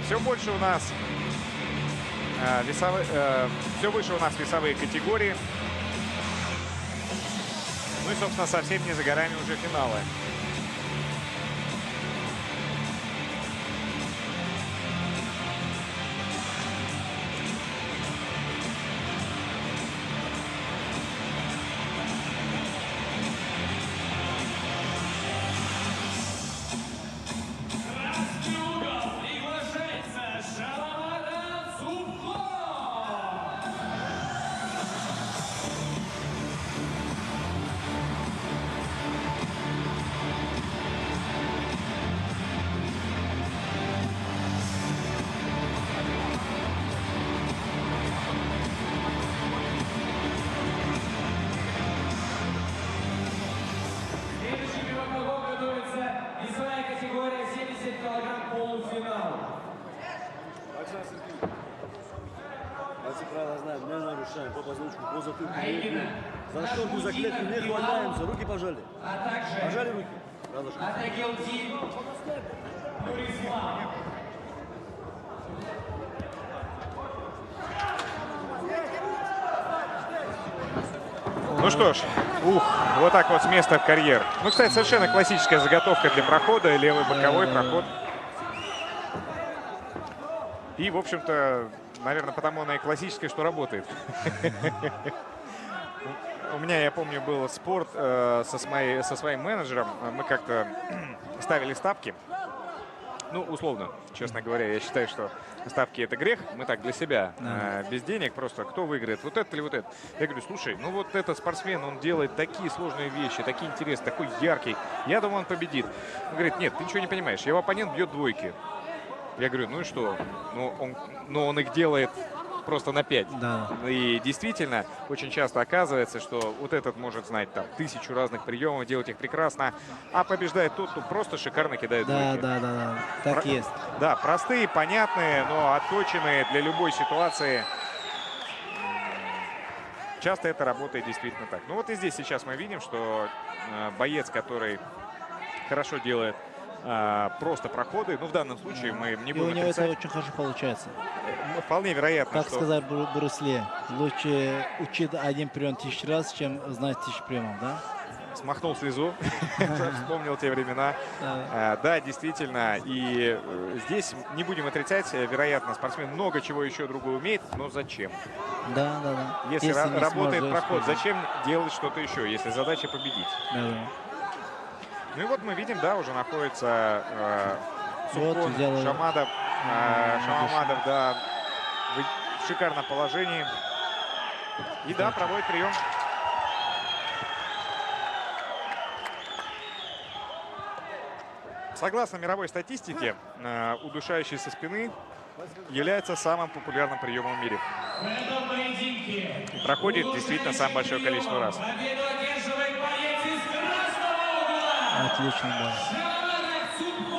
Все больше у нас все выше у нас весовые категории. Ну и, собственно, совсем не за горами уже финалы. По позвоночнику, по затылку. За шторку, за клетку не хватаемся. Руки пожали. Пожали руки. Ну что ж, вот так вот с места в карьер. Ну, кстати, совершенно классическая заготовка для прохода. Левый боковой проход. И, в общем-то, наверное, потому она и классическая, что работает. У меня, я помню, был спор со своим менеджером. Мы как-то ставили ставки. Ну, условно, честно говоря, я считаю, что ставки — это грех. Мы так для себя, без денег, просто кто выиграет, вот это или вот это. Я говорю, слушай, ну вот этот спортсмен, он делает такие сложные вещи, такие интересные, такой яркий. Я думаю, он победит. Он говорит, нет, ты ничего не понимаешь, его оппонент бьет двойки. Я говорю, ну и что? Ну, он их делает просто на 5. Да. И действительно, очень часто оказывается, что вот этот может знать там 1000 разных приемов, делать их прекрасно, а побеждает тот, кто просто шикарно кидает двойки. Да. Так есть. Да, простые, понятные, но отточенные для любой ситуации. Часто это работает действительно так. Ну вот и здесь сейчас мы видим, что боец, который хорошо делает просто проходы. Ну, в данном случае мы не будем у него отрицать. это очень хорошо получается. Вполне вероятно, как что... сказал Брюс Ли, лучше учить один прием 1000 раз, чем знать 1000 приемов, да? Смахнул слезу, вспомнил те времена. Да, действительно. И здесь не будем отрицать, вероятно, спортсмен много чего еще другого умеет, но зачем? Да. Если работает проход, зачем делать что-то еще, если задача победить? Да. Ну и вот мы видим, да, уже находится Субкон, вот Шамадов, да, в шикарном положении. И да, проводит прием. Согласно мировой статистике, удушающий со спины является самым популярным приемом в мире. Проходит действительно самое большое количество раз. Отлично, да.